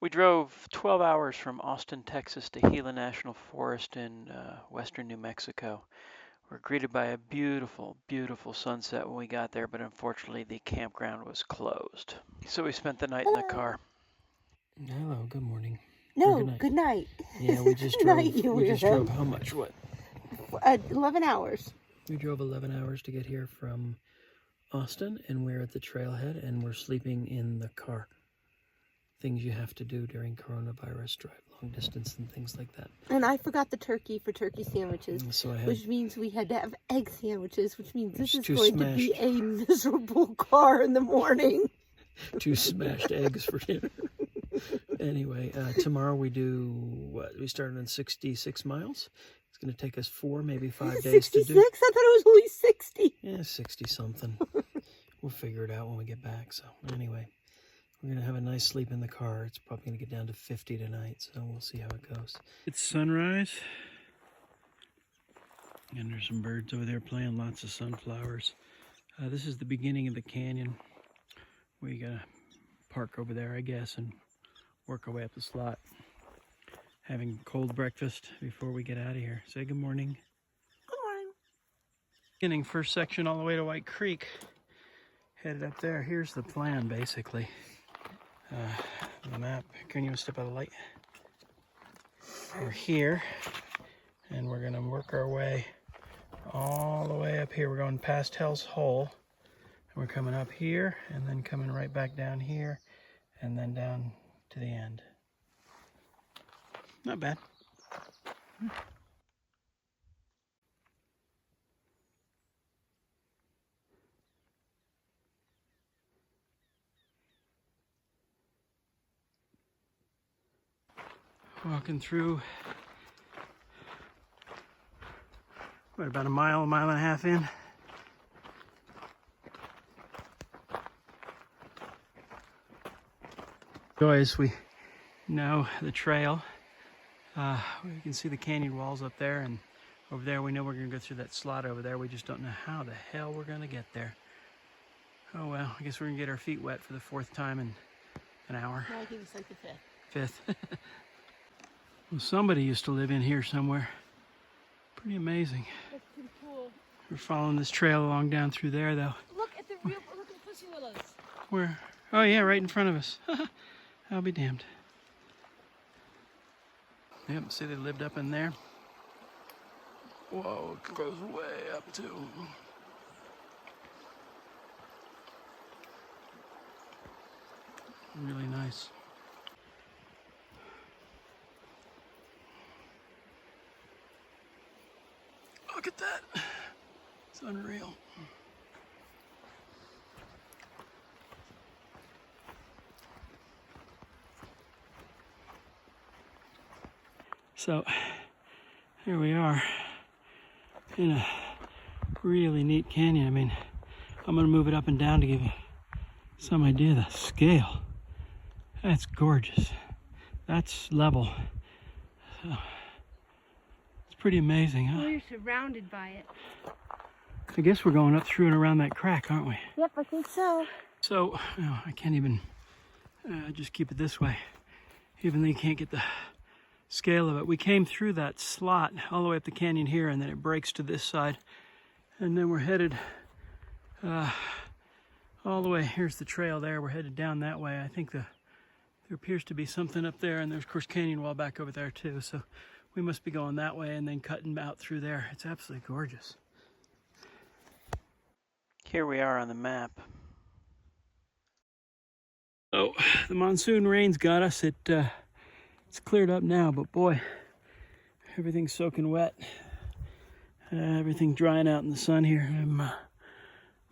We drove 12 hours from Austin, Texas to Gila National Forest in western New Mexico. We were greeted by a beautiful, beautiful sunset when we got there, but unfortunately the campground was closed. So we spent the night in the Hello. car. Hello, good morning. No, Or good night. good night. Yeah, we just Good drove. night, you We just weirdo. drove how much? What? 11 hours. We drove 11 hours to get here from Austin, and we're at the trailhead, and we're sleeping in the car. Things you have to do during coronavirus, drive long distance and things like that. And I forgot the turkey for turkey sandwiches, So I had which means we had to have egg sandwiches, which means this is two going to be a miserable car in the morning. 2 smashed eggs for dinner. Anyway, tomorrow we do what? We started on 66 miles. It's going to take us 4, maybe 5 days to 66? do. I thought it was only 60. Yeah, 60 something. We'll figure it out when we get back. So anyway, we're going to have a nice sleep in the car. It's probably going to get down to 50 tonight, so we'll see how it goes. It's sunrise, and there's some birds over there playing, lots of sunflowers. This is the beginning of the canyon. We got to park over there, I guess, and work our way up the slot. Having cold breakfast before we get out of here. Say good morning. Good morning. Beginning first section all the way to White Creek. Headed up there. Here's the plan, basically. The map. Can you step out of the light? We're here, and we're gonna work our way all the way up here. We're going past Hell's Hole, and we're coming up here, and then coming right back down here, and then down to the end. Not bad. Walking through, what, about a mile and a half in. As we know the trail, we can see the canyon walls up there, and over there we know we're going to go through that slot over there. We just don't know how the hell we're going to get there. Oh well, I guess we're going to get our feet wet for the 4th time in an hour. No, I think it's like the 5th. 5th. Well, somebody used to live in here somewhere. Pretty amazing. That's pretty cool. We're following this trail along down through there, though. Look at the pussy willows. Where? Oh yeah, right in front of us. I'll be damned. Yep, see they lived up in there. Whoa, it goes way up too. Really nice. Look at that. It's unreal. So, here we are in a really neat canyon. I mean, I'm going to move it up and down to give you some idea of the scale. That's gorgeous. That's level. So, it's pretty amazing, huh? Well, you're surrounded by it. I guess we're going up through and around that crack, aren't we? Yep, I think so. So, I can't even just keep it this way, even though you can't get the scale of it. We came through that slot all the way up the canyon here, and then it breaks to this side, and then we're headed all the way. Here's the trail there. We're headed down that way. I think there appears to be something up there, and there's of course canyon wall back over there too, so we must be going that way and then cutting out through there. It's absolutely gorgeous. Here we are on the map. Oh, the monsoon rains got us. It's cleared up now, but boy, everything's soaking wet. Everything drying out in the sun here. I'm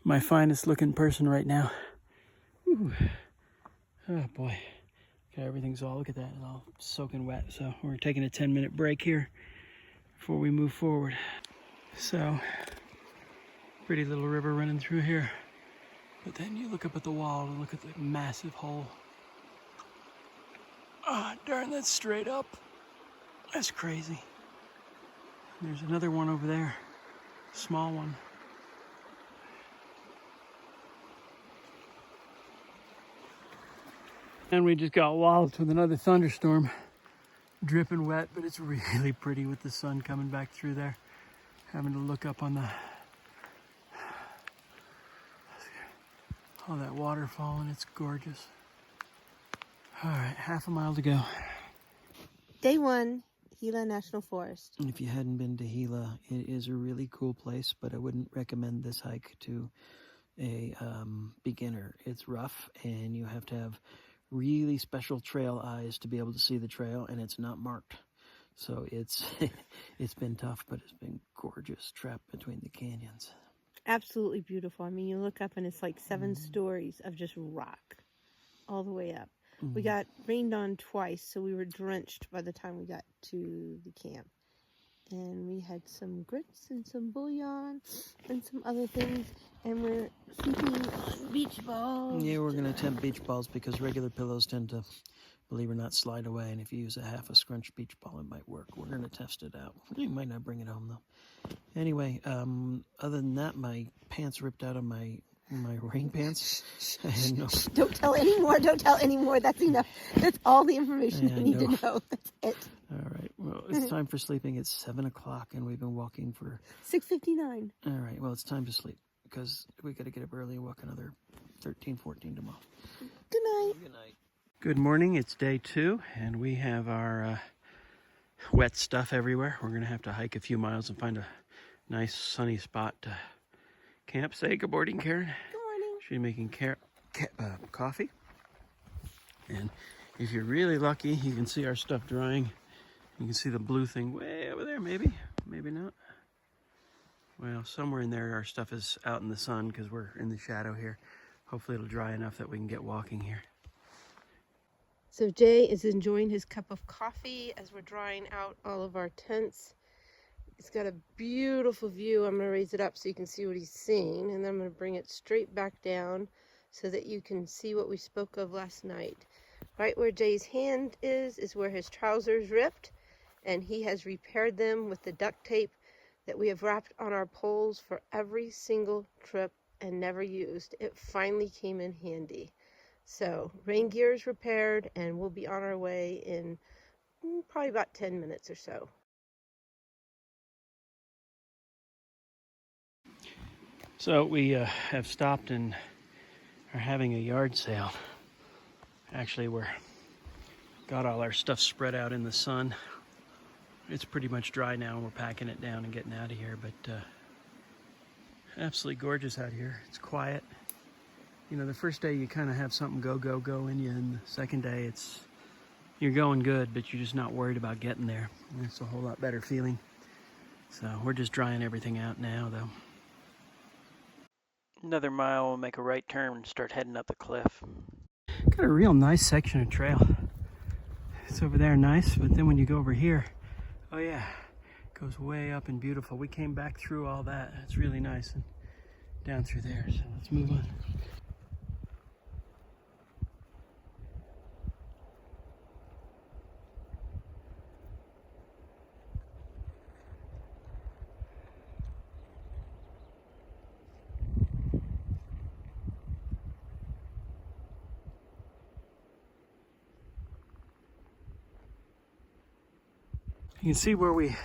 my finest looking person right now. Ooh. Oh boy. Okay, everything's all, look at that, it's all soaking wet. So we're taking a 10-minute break here before we move forward. So, pretty little river running through here. But then you look up at the wall and look at the massive hole. Ah, oh, darn, that's straight up. That's crazy. There's another one over there, small one. And we just got walloped with another thunderstorm, dripping wet, but it's really pretty with the sun coming back through there. Having to look up on all that waterfall, and it's gorgeous. All right, half a mile to go. Day 1, Gila National Forest. And if you hadn't been to Gila, it is a really cool place, but I wouldn't recommend this hike to a beginner. It's rough, and you have to have really special trail eyes to be able to see the trail, and it's not marked. So it's been tough, but it's been gorgeous, trapped between the canyons. Absolutely beautiful. I mean, you look up and it's like 7 stories of just rock all the way up. We got rained on twice, so we were drenched by the time we got to the camp. And we had some grits and some bouillon and some other things. And we're sleeping on beach balls. Yeah, we're going to attempt beach balls because regular pillows tend to, believe it or not, slide away. And if you use a half a scrunch beach ball, it might work. We're going to test it out. You might not bring it home, though. Anyway, other than that, my pants ripped out of my rain pants. And no. Don't tell anymore. Don't tell anymore. That's enough. That's all the information you need to know. That's it. All right. Well, it's time for sleeping. It's 7 o'clock, and we've been walking for 6:59. All right. Well, it's time to sleep because we got to get up early and walk another 13, 14 tomorrow. Good night. Good night. Good morning. It's day 2, and we have our wet stuff everywhere. We're going to have to hike a few miles and find a nice sunny spot to camp. Say good morning, Karen. Good morning. She's making coffee. And if you're really lucky, you can see our stuff drying. You can see the blue thing way over there, maybe not. Well, somewhere in there, our stuff is out in the sun because we're in the shadow here. Hopefully it'll dry enough that we can get walking here. So Jay is enjoying his cup of coffee as we're drying out all of our tents. It's got a beautiful view. I'm going to raise it up so you can see what he's seeing, and then I'm going to bring it straight back down so that you can see what we spoke of last night. Right where Jay's hand is where his trousers ripped, and he has repaired them with the duct tape that we have wrapped on our poles for every single trip and never used. It finally came in handy. So rain gear is repaired, and we'll be on our way in probably about 10 minutes or so. So we have stopped and are having a yard sale. Actually, got all our stuff spread out in the sun. It's pretty much dry now, and we're packing it down and getting out of here, but absolutely gorgeous out here. It's quiet. You know, the first day you kind of have something go in you, and the second day you're going good, but you're just not worried about getting there. And it's a whole lot better feeling. So we're just drying everything out now, though. Another mile, we'll make a right turn and start heading up the cliff. Got a real nice section of trail. It's over there nice, but then when you go over here, oh yeah, it goes way up and beautiful. We came back through all that. It's really nice, and down through there. So let's move on. You can see where we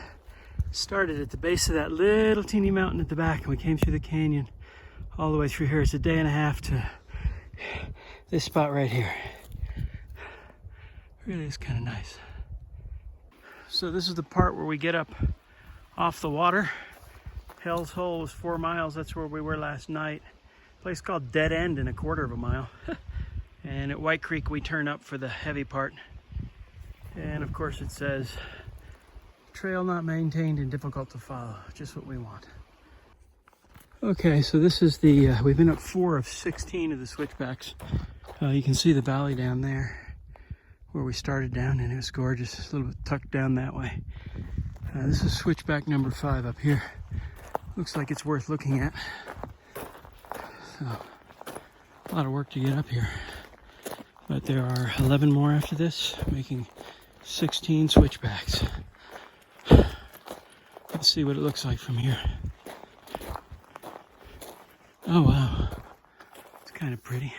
started at the base of that little teeny mountain at the back, and we came through the canyon all the way through here. It's a day and a half to this spot right here. Really is kind of nice. So this is the part where we get up off the water. Hell's Hole was 4 miles. That's where we were last night. A place called Dead End in 1/4 mile. And at White Creek we turn up for the heavy part. And of course it says, trail not maintained and difficult to follow. Just what we want. Okay, so this is we've been up 4 of 16 of the switchbacks. You can see the valley down there where we started down, and it was gorgeous. It's a little bit tucked down that way. This is switchback number 5 up here. Looks like it's worth looking at. So, a lot of work to get up here. But there are 11 more after this, making 16 switchbacks. Let's see what it looks like from here. Oh wow, it's kind of pretty.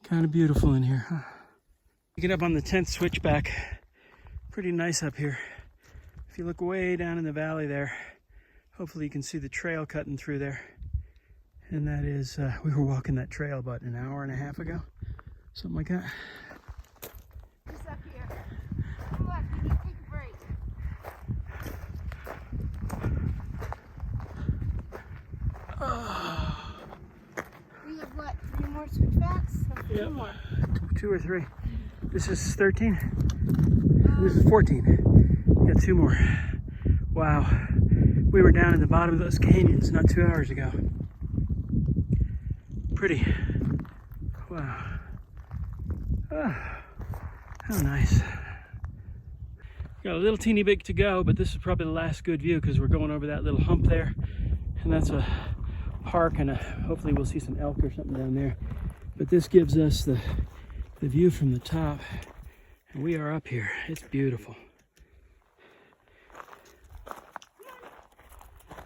Kind of beautiful in here, huh? You get up on the 10th switchback. Pretty nice up here. If you look way down in the valley there, hopefully you can see the trail cutting through there. And that is, we were walking that trail about an hour and a half ago, something like that. Just up here. Come on, we need to take a break. We have what, 3 more switchbacks? Or 2 Yep. more? 2 or 3. This is 13. This is 14. We got 2 more. Wow. We were down in the bottom of those canyons not 2 hours ago. Pretty. Wow. Oh, how nice. Got a little teeny bit to go, but this is probably the last good view because we're going over that little hump there. And that's a park, and hopefully we'll see some elk or something down there. But this gives us the view from the top. And we are up here. It's beautiful.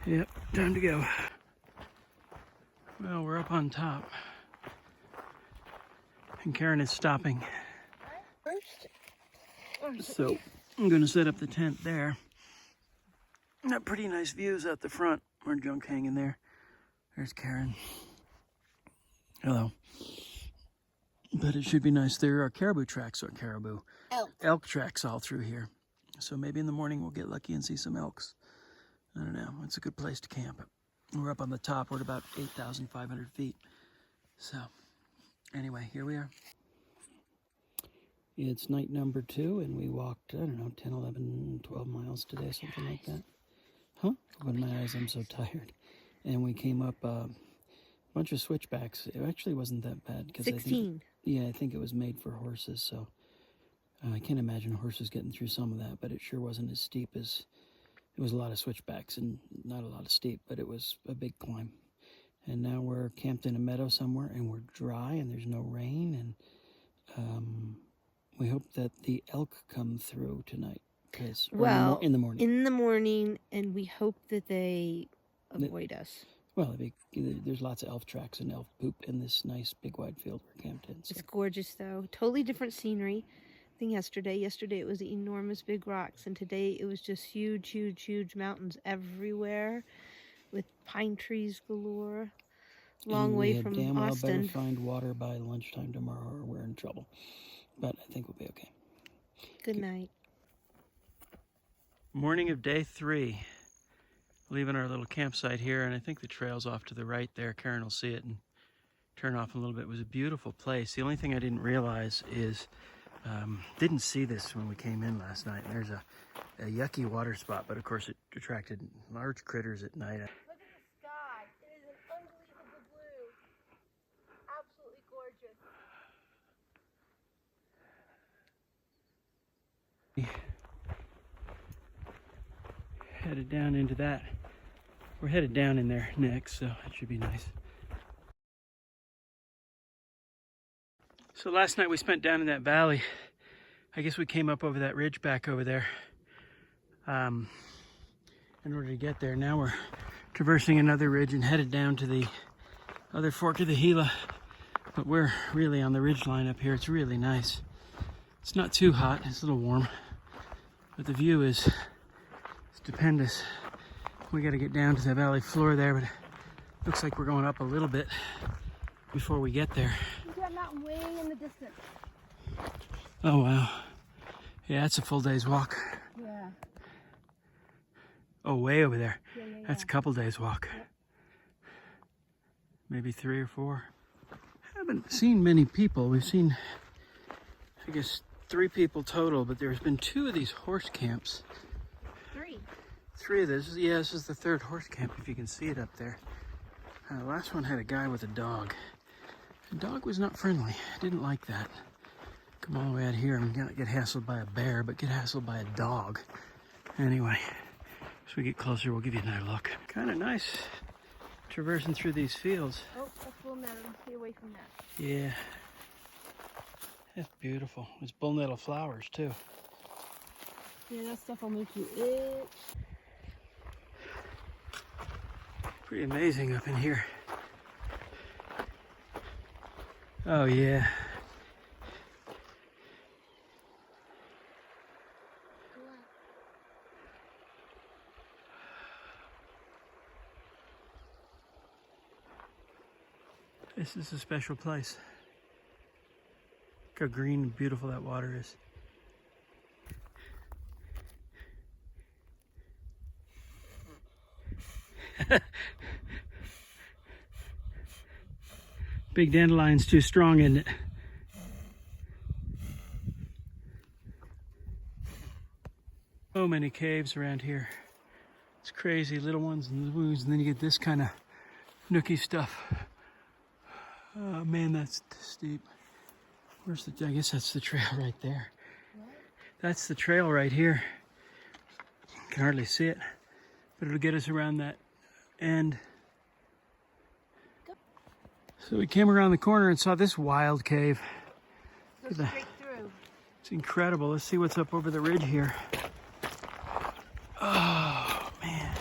Yep, time to go. Well, we're up on top. And Karen is stopping. So I'm going to set up the tent there. Got pretty nice views out the front. More junk hanging there. There's Karen. Hello. But it should be nice. There are caribou tracks, or elk tracks all through here. So maybe in the morning we'll get lucky and see some elks. I don't know. It's a good place to camp. We're up on the top. We're at about 8,500 feet. So anyway, here we are. It's night number 2, and we walked, I don't know, 10, 11, 12 miles today, something like that. Huh? Open my eyes, I'm so tired. And we came up a bunch of switchbacks. It actually wasn't that bad. 16. I think it was made for horses, so I can't imagine horses getting through some of that, but it sure wasn't as steep as, it was a lot of switchbacks and not a lot of steep, but it was a big climb. And now we're camped in a meadow somewhere, and we're dry, and there's no rain, and we hope that the elk come through tonight. Well, in the morning. In the morning, and we hope that they avoid us. Well, there's lots of elf tracks and elf poop in this nice big wide field we're camped in. So. It's gorgeous, though. Totally different scenery than yesterday. Yesterday it was enormous big rocks, and today it was just huge, huge, huge mountains everywhere with pine trees galore. Long way from damn well Austin. better find water by lunchtime tomorrow or we're in trouble. But I think we'll be okay. Good night. Morning of day 3. Leaving our little campsite here, and I think the trail's off to the right there. Karen will see it and turn off a little bit. It was a beautiful place. The only thing I didn't realize is, didn't see this when we came in last night. There's a yucky water spot, but of course it attracted large critters at night. Look at the sky. It is an unbelievable blue. Absolutely gorgeous. Headed down into that. We're headed down in there next, so it should be nice. So last night we spent down in that valley. I guess we came up over that ridge back over there in order to get there. Now we're traversing another ridge and headed down to the other fork of the Gila. But we're really on the ridge line up here. It's really nice. It's not too hot, it's a little warm, but the view is stupendous. We got to get down to the valley floor there, but it looks like we're going up a little bit before we get there. There's that mountain way in the distance. Oh wow. Yeah, it's a full day's walk. Yeah. Oh, way over there. Yeah. That's a couple days walk. Yep. Maybe 3 or 4. Haven't seen many people. We've seen, I guess, 3 people total, but there's been 2 of these horse camps. 3 of this. Yeah, this is the 3rd horse camp, if you can see it up there. The last one had a guy with a dog. The dog was not friendly. I didn't like that. Come all the way out here and not get hassled by a bear, but get hassled by a dog. Anyway, as we get closer, we'll give you another look. Kind of nice traversing through these fields. Oh, that's bull nettle. Stay away from that. Yeah. That's beautiful. It's bull nettle flowers, too. Yeah, that stuff will make you itch. Pretty amazing up in here. Oh yeah, This is a special place. Look how green and beautiful that water is. Big dandelion's too strong, isn't it? So many caves around here. It's crazy, little ones and little ones, and then you get this kind of nookie stuff. Oh man, that's steep. Where's the, I guess that's the trail right there. What? That's the trail right here. You can hardly see it, but it'll get us around that end. So we came around the corner and saw this wild cave. Go straight through. It's incredible. Let's see what's up over the ridge here. Oh, man.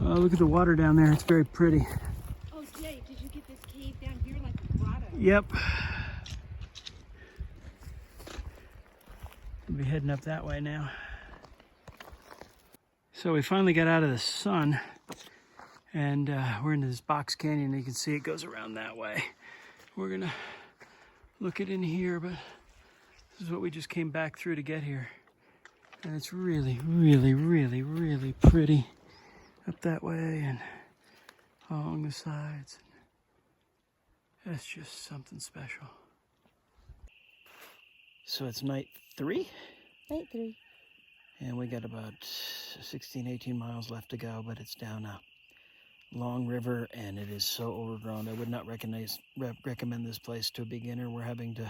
Oh, look at the water down there. It's very pretty. Oh, yeah. Did you get this cave down here like a grotto? Yep. We'll be heading up that way now. So we finally got out of the sun, and we're in this box canyon. You can see it goes around that way. We're gonna look it in here, but this is what we just came back through to get here. And it's really, really, really, really pretty up that way and along the sides. That's just something special. So it's night 3? Night 3. And we got about 16, 18 miles left to go, but it's down a long river and it is so overgrown. I would not recommend this place to a beginner. We're having to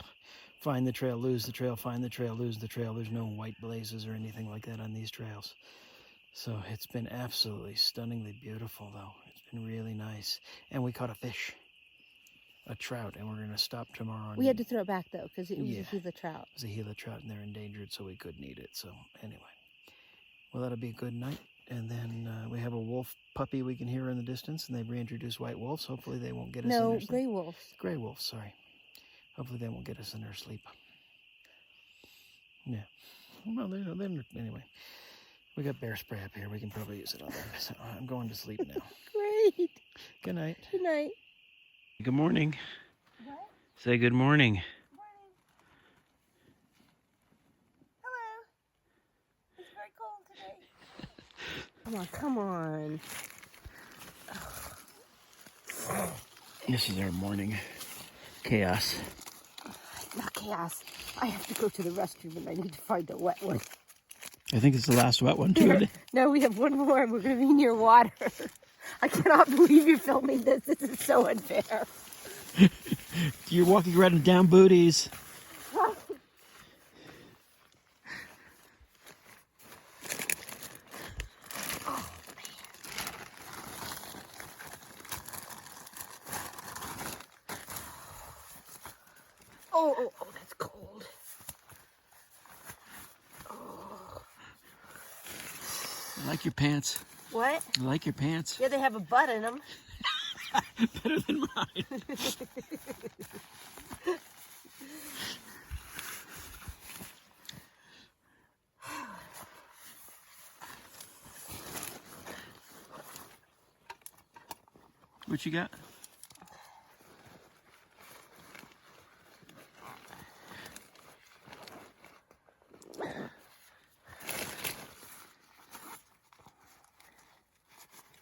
find the trail, lose the trail, find the trail, lose the trail. There's no white blazes or anything like that on these trails. So it's been absolutely stunningly beautiful though. It's been really nice. And we caught a fish, a trout, and we're gonna stop tomorrow. We had to throw it back though, because it was Yeah. a Gila trout. It was a Gila trout and they're endangered, so we couldn't eat it. So anyway, well, that'll be a good night. And then we have a wolf puppy we can hear in the distance, and they've reintroduced white wolves. Hopefully they won't get us in No, their sleep. gray wolves. Gray wolves, sorry. Hopefully they won't get us in their sleep. Yeah. Well, anyway. We got bear spray up here. We can probably use it on them. So I'm going to sleep now. Great. Good night. Good night. Good morning. What? Say good morning. Morning. Hello. It's very cold today. Come on. This is our morning chaos. Not chaos. I have to go to the restroom and I need to find a wet one. I think it's the last wet one too. No, we have one more and we're going to be near water. I cannot believe you're filming this. This is so unfair. You're walking right down booties. Oh, that's cold. Oh. I like your pants. What? I like your pants. Yeah, they have a butt in them. Better than mine. What you got?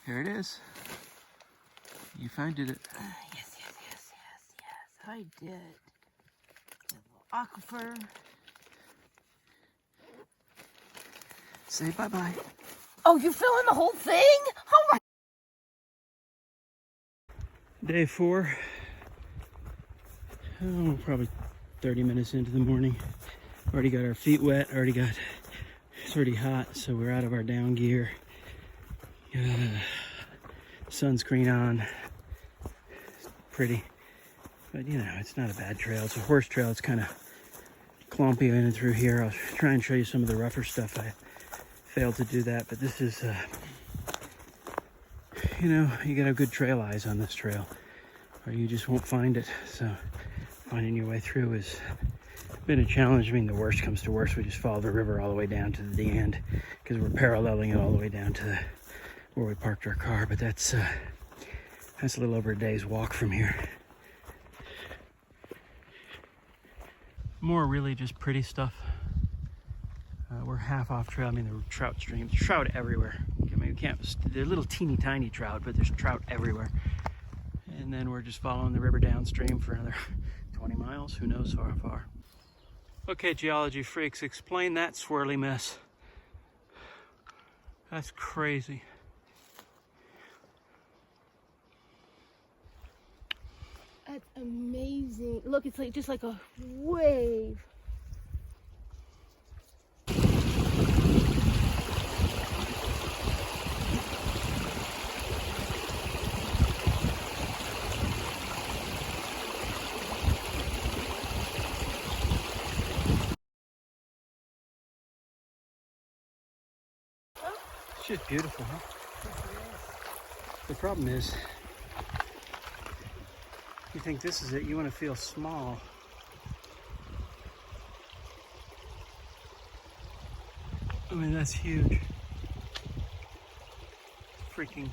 Here it is. You found it. Yes. I did. A little aquifer. Say bye-bye. Oh, you fill in the whole thing? Oh my. Day 4. Oh, probably 30 minutes into the morning. Already got our feet wet. It's already hot, so we're out of our down gear. Sunscreen on. Pretty. But you know, it's not a bad trail. It's a horse trail. It's kind of clumpy in and through here. I'll try and show you some of the rougher stuff. I failed to do that, but this is, you know, you gotta have good trail eyes on this trail, or you just won't find it. So finding your way through has been a challenge. I mean, the worst comes to worst, we just follow the river all the way down to the end, because we're paralleling it all the way down to where we parked our car. But that's That's a little over a day's walk from here. More really just pretty stuff. We're half off trail. I mean, there are trout streams, trout everywhere. I mean, we can't, they're little teeny tiny trout, but there's trout everywhere. And then we're just following the river downstream for another 20 miles, who knows how far. Okay, geology freaks, explain that swirly mess. That's crazy. That's amazing. Look, it's like just like a wave. It's just beautiful, huh? The problem is, you think this is it, you want to feel small. I mean, that's huge. Freaking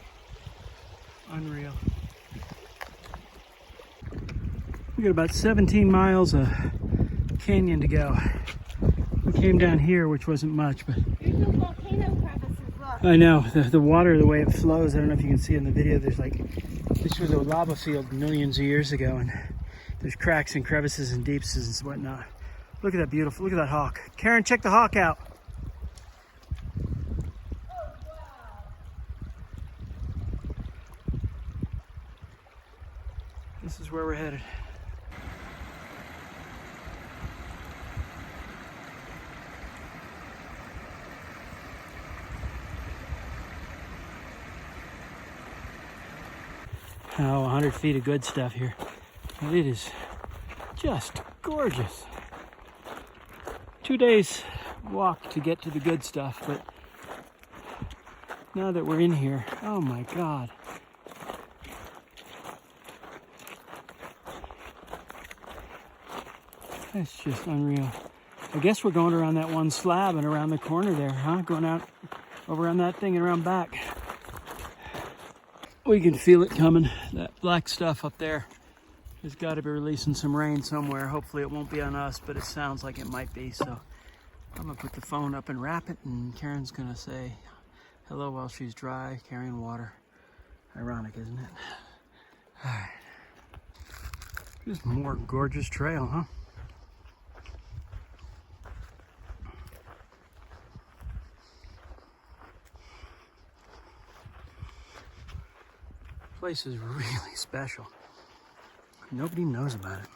unreal. We got about 17 miles of canyon to go. We came down here, which wasn't much, but There's no volcano crevices, look. I know the water, the way it flows. I don't know if you can see in the video. There's like, this was a lava field millions of years ago, and there's cracks and crevices and deepses and whatnot. Look at that beautiful. Look at that hawk. Karen, check the hawk out. This is where we're headed. Oh, 100 feet of good stuff here. And it is just gorgeous. 2 days walk to get to the good stuff, but now that we're in here, oh my God. That's just unreal. I guess we're going around that one slab and around the corner there, huh? Going out over on that thing and around back. We can feel it coming. That black stuff up there has got to be releasing some rain somewhere. Hopefully it won't be on us, but it sounds like it might be. So I'm gonna put the phone up and wrap it, and Karen's gonna say hello while she's dry, carrying water. Ironic, isn't it? All right. Just more gorgeous trail, huh? Place is really special. Nobody knows about it.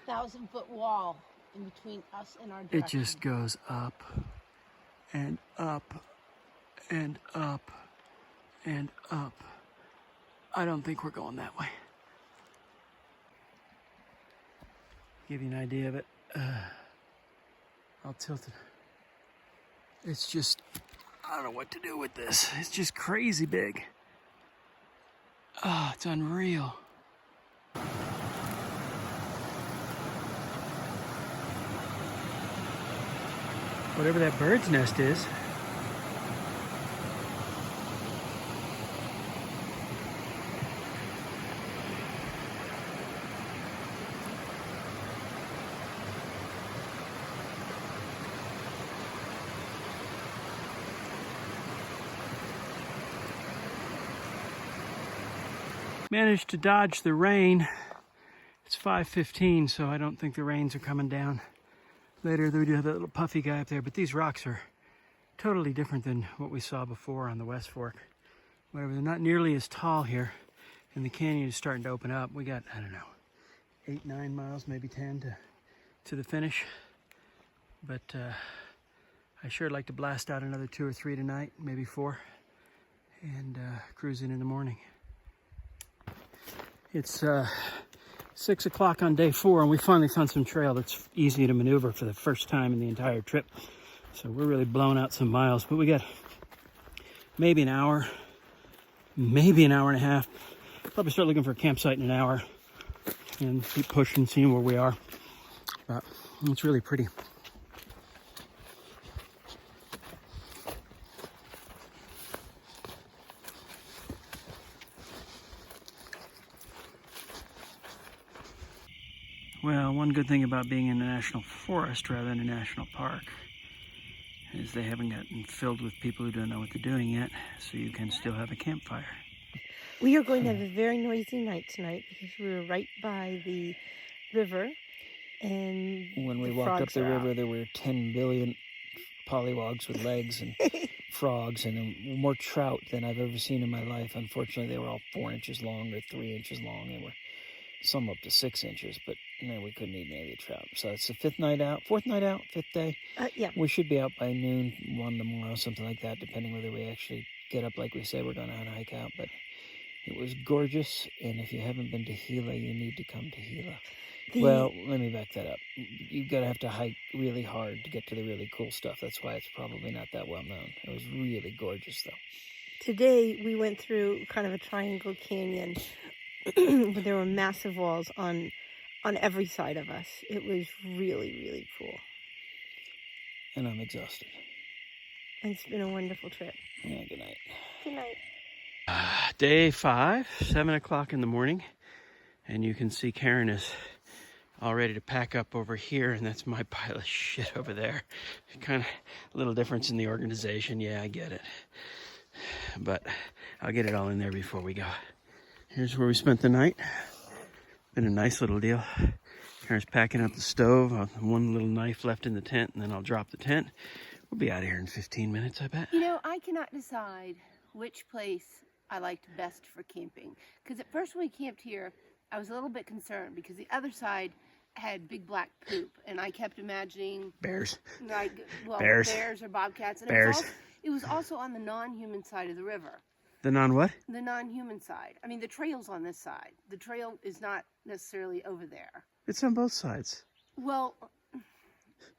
1,000-foot wall in between us and our It direction. just goes up and up and up and up. I don't think we're going that way. Give you an idea of it. I'll tilt it. It's just, I don't know what to do with this. It's just crazy big. Oh, it's unreal. Whatever that bird's nest is. Managed to dodge the rain. It's 5:15, so I don't think the rains are coming down. Later, we do have that little puffy guy up there, but these rocks are totally different than what we saw before on the West Fork. Whatever, they're not nearly as tall here, and the canyon is starting to open up. We got, I don't know, 8, 9 miles, maybe 10 to the finish. But I sure like to blast out another 2 or 3 tonight, maybe 4, and cruise in the morning. It's 6 o'clock on day 4, and we finally found some trail that's easy to maneuver for the first time in the entire trip. So we're really blowing out some miles, but we got maybe an hour, maybe an hour and a half. Probably start looking for a campsite in an hour and keep pushing, seeing where we are. But it's really pretty. Well, one good thing about being in a national forest rather than a national park is they haven't gotten filled with people who don't know what they're doing yet, so you can still have a campfire. We are going to have a very noisy night tonight because we were right by the river, and When we the walked up frogs the are out. river, there were 10 billion pollywogs with legs and frogs and more trout than I've ever seen in my life. Unfortunately, they were all 4 inches long or 3 inches long. They were some up to 6 inches, but no, we couldn't eat any of the trout. So it's the fifth night out, fifth day. Yeah. We should be out by noon, 1 tomorrow, something like that, depending whether we actually get up like we say we're going to hike out. But it was gorgeous, and if you haven't been to Gila, you need to come to Gila. Well, let me back that up. You've got to have to hike really hard to get to the really cool stuff. That's why it's probably not that well known. It was really gorgeous, though. Today we went through kind of a triangle canyon where there were massive walls on every side of us. It was really, really cool. And I'm exhausted. And it's been a wonderful trip. Yeah, good night. Good night. Day 5, 7 o'clock in the morning. And you can see Karen is all ready to pack up over here, and that's my pile of shit over there. Kind of a little difference in the organization. Yeah, I get it. But I'll get it all in there before we go. Here's where we spent the night. Been a nice little deal. Karen's packing up the stove. One little knife left in the tent, and then I'll drop the tent. We'll be out of here in 15 minutes, I bet. You know, I cannot decide which place I liked best for camping. Because at first when we camped here, I was a little bit concerned because the other side had big black poop, and I kept imagining bears, bears or bobcats. And bears. It was also on the non-human side of the river. The non-what? The non-human side. I mean, the trail's on this side. The trail is not necessarily over there. It's on both sides. Well,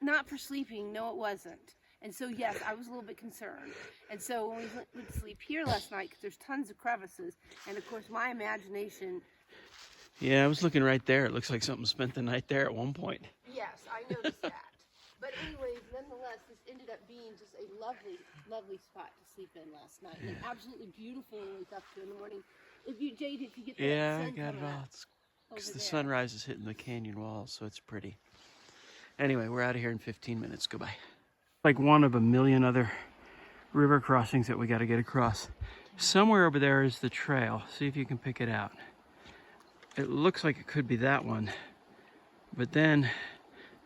not for sleeping. No, it wasn't. And so, yes, I was a little bit concerned. And so when we went to sleep here last night, because there's tons of crevices, and of course my imagination... Yeah, I was looking right there. It looks like something spent the night there at one point. Yes, I noticed that. But anyways, nonetheless, this ended up being just a lovely, lovely spot to sleep in last night. And absolutely beautiful to wake up to in the morning. If you, Jade, if you get that yeah, sun I got it coming all. up It's because the there. sunrise is hitting the canyon walls, so it's pretty. Anyway, we're out of here in 15 minutes. Goodbye. Like one of a million other river crossings that we got to get across. Somewhere over there is the trail. See if you can pick it out. It looks like it could be that one, but then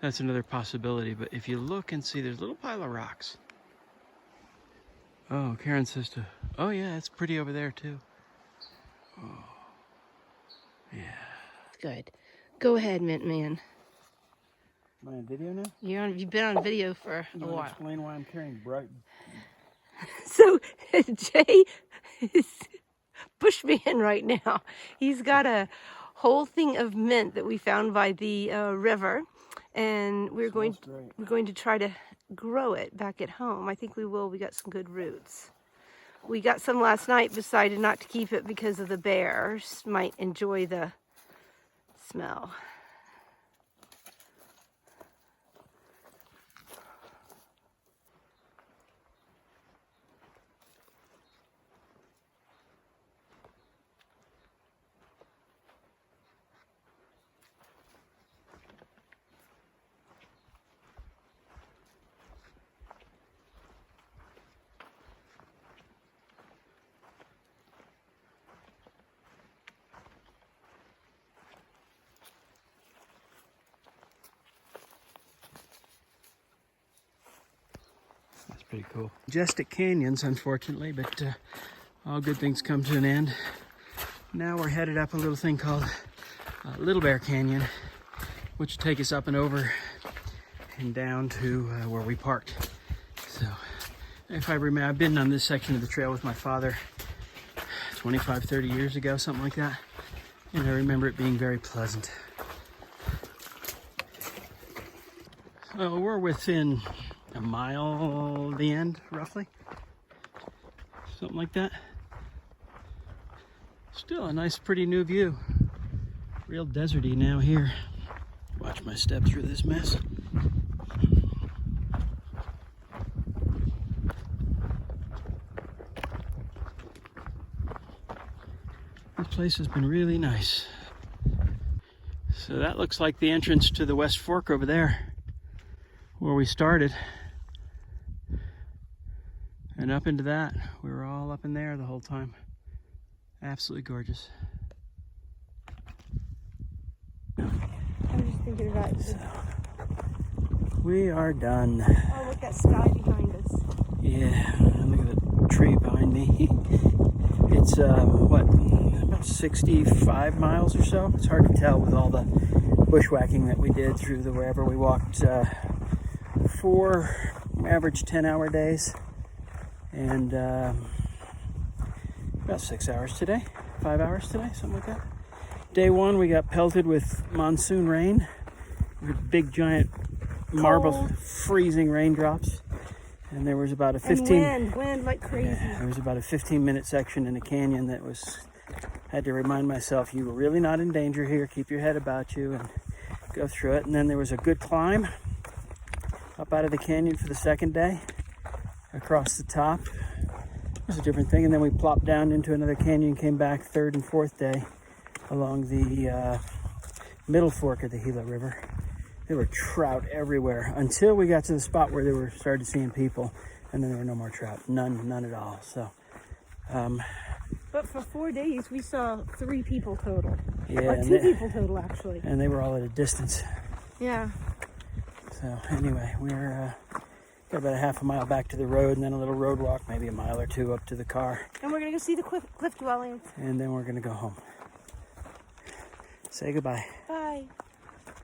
that's another possibility. But if you look and see, there's a little pile of rocks. Oh, Karen says to, oh yeah, it's pretty over there too. Oh, yeah. Good. Go ahead, Mint Man. Am I on video now? You've been on video for a You want while. to explain why I'm carrying bright? So Jay is bushman right now. He's got a whole thing of mint that we found by the river, and we're going to try to grow it back at home. I think we will. We got some good roots. We got some last night, decided not to keep it because of the bears might enjoy the smell. That's pretty cool. Majestic canyons, unfortunately, but all good things come to an end. Now we're headed up a little thing called Little Bear Canyon, which will take us up and over and down to where we parked. So, if I remember, I've been on this section of the trail with my father 25, 30 years ago, something like that. And I remember it being very pleasant. So we're within a mile of the end, roughly. Something like that. Still a nice, pretty new view. Real deserty now here. Watch my step through this mess. This place has been really nice. So that looks like the entrance to the West Fork over there, where we started. And up into that, we were all up in there the whole time. Absolutely gorgeous. I was just thinking about So, we are done. oh, look, that sky behind us. Yeah, look at the tree behind me. It's, what, about 65 miles or so? It's hard to tell with all the bushwhacking that we did through the wherever we walked 4 average 10-hour days. And about 6 hours today, 5 hours today, something like that. Day 1, we got pelted with monsoon rain, with big giant marble freezing raindrops. And there was about a 15 and wind like crazy. Yeah, there was about a 15-minute section in the canyon that had to remind myself, you were really not in danger here. Keep your head about you and go through it. And then there was a good climb up out of the canyon for the second day, across the top. It was a different thing. And then we plopped down into another canyon, came back third and fourth day along the middle fork of the Gila River. There were trout everywhere until we got to the spot where they started seeing people, and then there were no more trout. None at all. So, but for 4 days, we saw 3 people total. yeah, Or 2 people total, actually. And they were all at a distance. Yeah. So anyway, we're got about a half a mile back to the road, and then a little road walk, maybe a mile or 2 up to the car. And we're going to go see the cliff dwellings. And then we're going to go home. Say goodbye. Bye.